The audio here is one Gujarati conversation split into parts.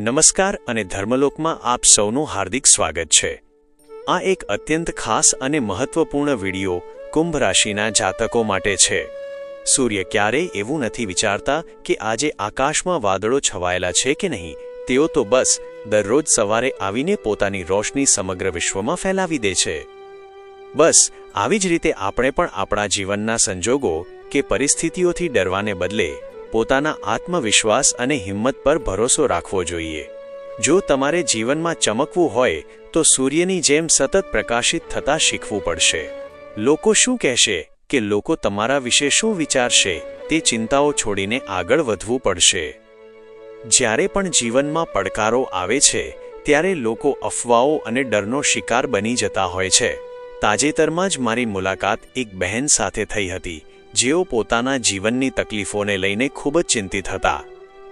નમસ્કાર અને ધર્મલોકમાં આપ સૌનું હાર્દિક સ્વાગત છે। આ એક અત્યંત ખાસ અને મહત્વપૂર્ણ વિડિયો કુંભ રાશિના જાતકો માટે છે। સૂર્ય ક્યારેય એવું નથી વિચારતા કે આજે આકાશમાં વાદળો છવાયેલા છે કે નહીં, તેઓ તો બસ દરરોજ સવારે આવીને પોતાની રોશની સમગ્ર વિશ્વમાં ફેલાવી દે છે। બસ આવી જ રીતે આપણે પણ આપણા જીવનના સંજોગો કે પરિસ્થિતિઓથી ડરવાને બદલે પોતાના આત્મવિશ્વાસ અને હિંમત પર ભરોસો રાખવો જોઈએ। જો તમારે જીવનમાં ચમકવું હોય તો સૂર્યની જેમ સતત પ્રકાશિત થતા શીખવું પડશે। લોકો શું કહેશે કે લોકો તમારા વિશે શું વિચારશે તે ચિંતાઓ છોડીને આગળ વધવું પડશે। જ્યારે પણ જીવનમાં પડકારો આવે છે ત્યારે લોકો અફવાઓ અને ડરનો શિકાર બની જતા હોય છે। તાજેતરમાં જ મારી મુલાકાત એક બહેન સાથે થઈ હતી જેઓ પોતાના જીવનની તકલીફોને લઈને ખૂબ જ ચિંતિત હતા।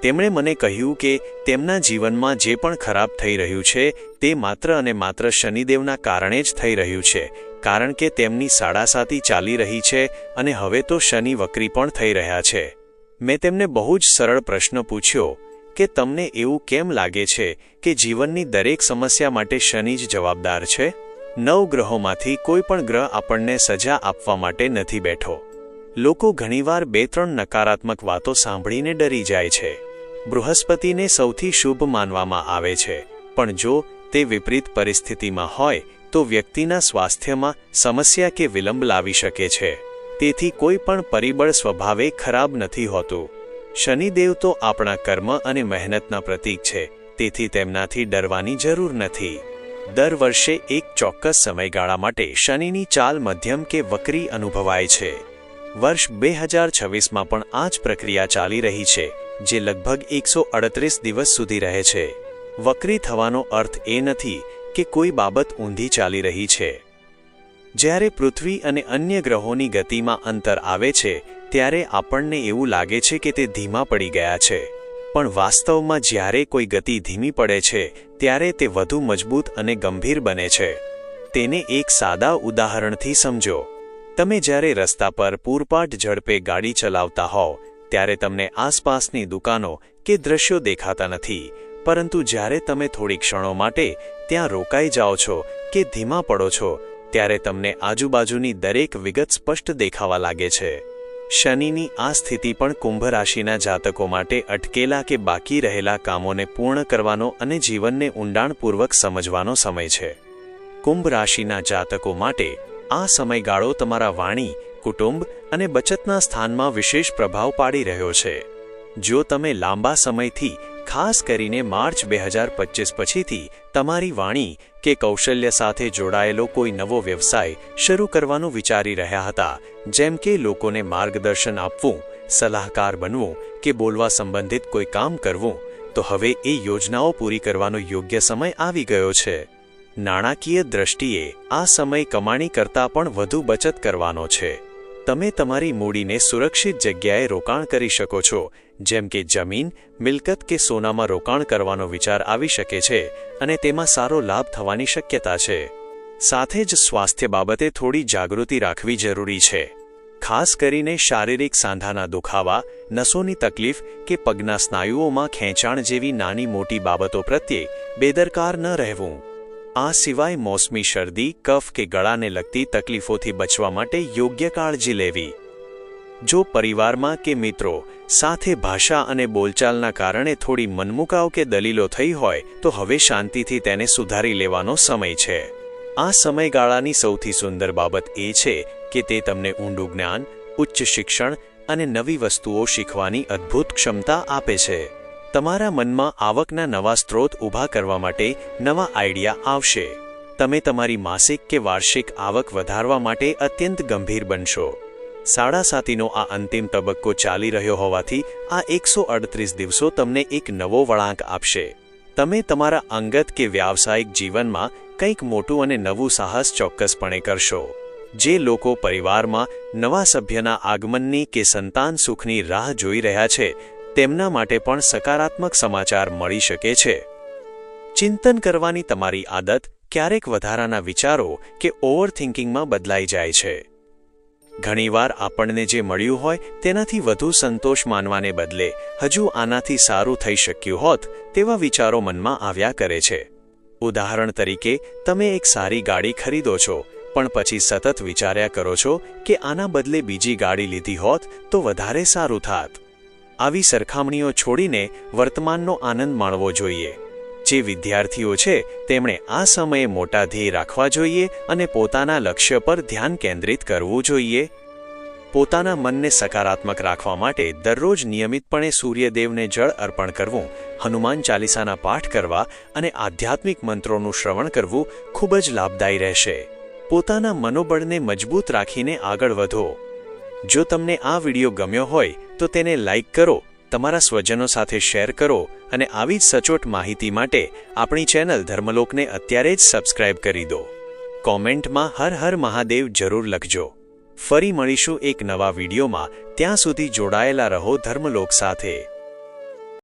તેમણે મને કહ્યું કે તેમના જીવનમાં જે પણ ખરાબ થઈ રહ્યું છે તે માત્ર અને માત્ર શનિદેવના કારણે જ થઈ રહ્યું છે, કારણ કે તેમની સાડાસાતી ચાલી રહી છે અને હવે તો શનિ વક્રી પણ થઈ રહ્યા છે। મેં તેમને બહુ જ સરળ પ્રશ્ન પૂછ્યો કે તમને એવું કેમ લાગે છે કે જીવનની દરેક સમસ્યા માટે શનિ જ જવાબદાર છે? 9 ગ્રહોમાંથી કોઈ પણ ગ્રહ આપણને સજા આપવા માટે નથી બેઠો। લોકો ઘણીવાર 2-3 નકારાત્મક વાતો સાંભળીને ડરી જાય છે। બૃહસ્પતિને સૌથી શુભ માનવામાં આવે છે, પણ જો તે વિપરીત પરિસ્થિતિમાં હોય તો વ્યક્તિના સ્વાસ્થ્યમાં સમસ્યા કે વિલંબ લાવી શકે છે। તેથી કોઈ પણ પરિબળ સ્વભાવે ખરાબ નથી હોતું। શનિદેવ તો આપણા કર્મ અને મહેનતના પ્રતીક છે, તેથી તેમનાથી ડરવાની જરૂર નથી। દર વર્ષે એક ચોક્કસ સમયગાળા માટે શનિની ચાલ મધ્યમ કે વક્રી અનુભવાય છે। વર્ષ 2026માં પણ આ જ પ્રક્રિયા ચાલી રહી છે, જે લગભગ 138 દિવસ સુધી રહે છે। વક્રી થવાનો અર્થ એ નથી કે કોઈ બાબત ઊંધી ચાલી રહી છે। જ્યારે પૃથ્વી અને અન્ય ગ્રહોની ગતિમાં અંતર આવે છે ત્યારે આપણને એવું લાગે છે કે તે ધીમા પડી ગયા છે, પણ વાસ્તવમાં જ્યારે કોઈ ગતિ ધીમી પડે છે ત્યારે તે વધુ મજબૂત અને ગંભીર બને છે। તેને એક સાદા ઉદાહરણથી સમજો। તમે જ્યારે રસ્તા પર પૂરપાટ ઝડપે ગાડી ચલાવતા હોવ ત્યારે તમને આસપાસની દુકાનો કે દ્રશ્યો દેખાતા નથી, પરંતુ જ્યારે તમે થોડી ક્ષણો માટે ત્યાં રોકાઈ જાઓ છો કે ધીમા પડો છો ત્યારે તમને આજુબાજુની દરેક વિગત સ્પષ્ટ દેખાવા લાગે છે। શનિની આ સ્થિતિ પણ કુંભ રાશિના જાતકો માટે અટકેલા કે બાકી રહેલા કામોને પૂર્ણ કરવાનો અને જીવનને ઊંડાણપૂર્વક સમજવાનો સમય છે। કુંભ રાશિના જાતકો માટે આ સમયગાળો તમારા વાણી, કુટુંબ અને બચતના સ્થાનમાં વિશેષ પ્રભાવ પાડી રહ્યો છે। જો તમે લાંબા સમયથી, ખાસ કરીને માર્ચ 2025 પછીથી તમારી વાણી કે કૌશલ્ય સાથે જોડાયેલો કોઈ નવો વ્યવસાય શરૂ કરવાનું વિચારી રહ્યા હતા, જેમ કે લોકોને માર્ગદર્શન આપવું, સલાહકાર બનવું કે બોલવા સંબંધિત કોઈ કામ કરવું, તો હવે એ યોજનાઓ પૂરી કરવાનો યોગ્ય સમય આવી ગયો છે। નાણાકીય દ્રષ્ટિએ આ સમય કમાણી કરતાં પણ વધુ બચત કરવાનો છે। તમે તમારી મૂડીને સુરક્ષિત જગ્યાએ રોકાણ કરી શકો છો, જેમ કે જમીન, મિલકત કે સોનામાં રોકાણ કરવાનો વિચાર આવી શકે છે અને તેમાં સારો લાભ થવાની શક્યતા છે। સાથે જ સ્વાસ્થ્ય બાબતે થોડી જાગૃતિ રાખવી જરૂરી છે, ખાસ કરીને શારીરિક સાંધાના દુખાવા, નસોની તકલીફ કે પગના સ્નાયુઓમાં ખેંચાણ જેવી નાની મોટી બાબતો પ્રત્યે બેદરકાર ન રહેવું। આ સિવાય મોસમી શરદી, કફ કે ગળાને લગતી તકલીફોથી બચવા માટે યોગ્ય કાળજી લેવી। જો પરિવારમાં કે મિત્રો સાથે ભાષા અને બોલચાલના કારણે થોડી મનમુકાવ કે દલીલો થઈ હોય તો હવે શાંતિથી તેને સુધારી લેવાનો સમય છે। આ સમયગાળાની સૌથી સુંદર બાબત એ છે કે તે તમને ઊંડું જ્ઞાન, ઉચ્ચ શિક્ષણ અને નવી વસ્તુઓ શીખવાની અદ્ભુત ક્ષમતા આપે છે। તમારા મનમાં આવકના નવા સ્ત્રોત ઊભા કરવા માટે નવા આઈડિયા આવશે। તમે તમારી માસિક કે વાર્ષિક આવક વધારવા માટે અત્યંત ગંભીર બનશો। સાડાસાતીનો આ અંતિમ તબક્કો ચાલી રહ્યો હોવાથી આ 138 દિવસો તમને એક નવો વળાંક આપશે। તમે તમારા અંગત કે વ્યાવસાયિક જીવનમાં કંઈક મોટું અને નવું સાહસ ચોક્કસપણે કરશો। જે લોકો પરિવારમાં નવા સભ્યના આગમનની કે સંતાન સુખની રાહ જોઈ રહ્યા છે તેમના માટે પણ સકારાત્મક સમાચાર મળી શકે છે। ચિંતન કરવાની તમારી આદત ક્યારેક વધારાના વિચારો કે ઓવરથિંકિંગમાં બદલાઈ જાય છે। ઘણીવાર આપણને જે મળ્યું હોય તેનાથી વધુ સંતોષ માનવાને બદલે હજુ આનાથી સારું થઈ શક્યું હોત તેવા વિચારો મનમાં આવ્યા કરે છે. ઉદાહરણ તરીકે, તમે એક સારી ગાડી ખરીદો છો, પણ પછી સતત વિચાર્યા કરો છો કે આના બદલે બીજી ગાડી લીધી હોત તો વધારે સારું થાત. આવી સરખામણીઓ છોડીને વર્તમાનનો આનંદ માણવો જોઈએ. જે વિદ્યાર્થીઓ છે તેમણે આ સમયે મોટા ધ્યેય રાખવા જોઈએ અને પોતાના લક્ષ્ય પર ધ્યાન કેન્દ્રિત કરવું જોઈએ. પોતાના મનને સકારાત્મક રાખવા માટે દરરોજ નિયમિતપણે સૂર્યદેવને જળ અર્પણ કરવું, હનુમાન ચાલીસાના પાઠ કરવા અને આધ્યાત્મિક મંત્રોનું શ્રવણ કરવું ખૂબ જ લાભદાયી રહેશે. પોતાના મનોબળને મજબૂત રાખીને આગળ વધો. જો તમને આ વિડીયો ગમ્યો હોય તો તેને લાઇક કરો, તમારા સ્વજનો સાથે શેર કરો અને આવી જ સચોટ માહિતી માટે આપણી ચેનલ ધર્મલોકને અત્યારે જ સબસ્ક્રાઇબ કરી દો. કોમેન્ટમાં હર હર મહાદેવ જરૂર લખજો. ફરી મળીશું એક નવા વિડીયોમાં. ત્યાં સુધી જોડાયેલા રહો ધર્મલોક સાથે.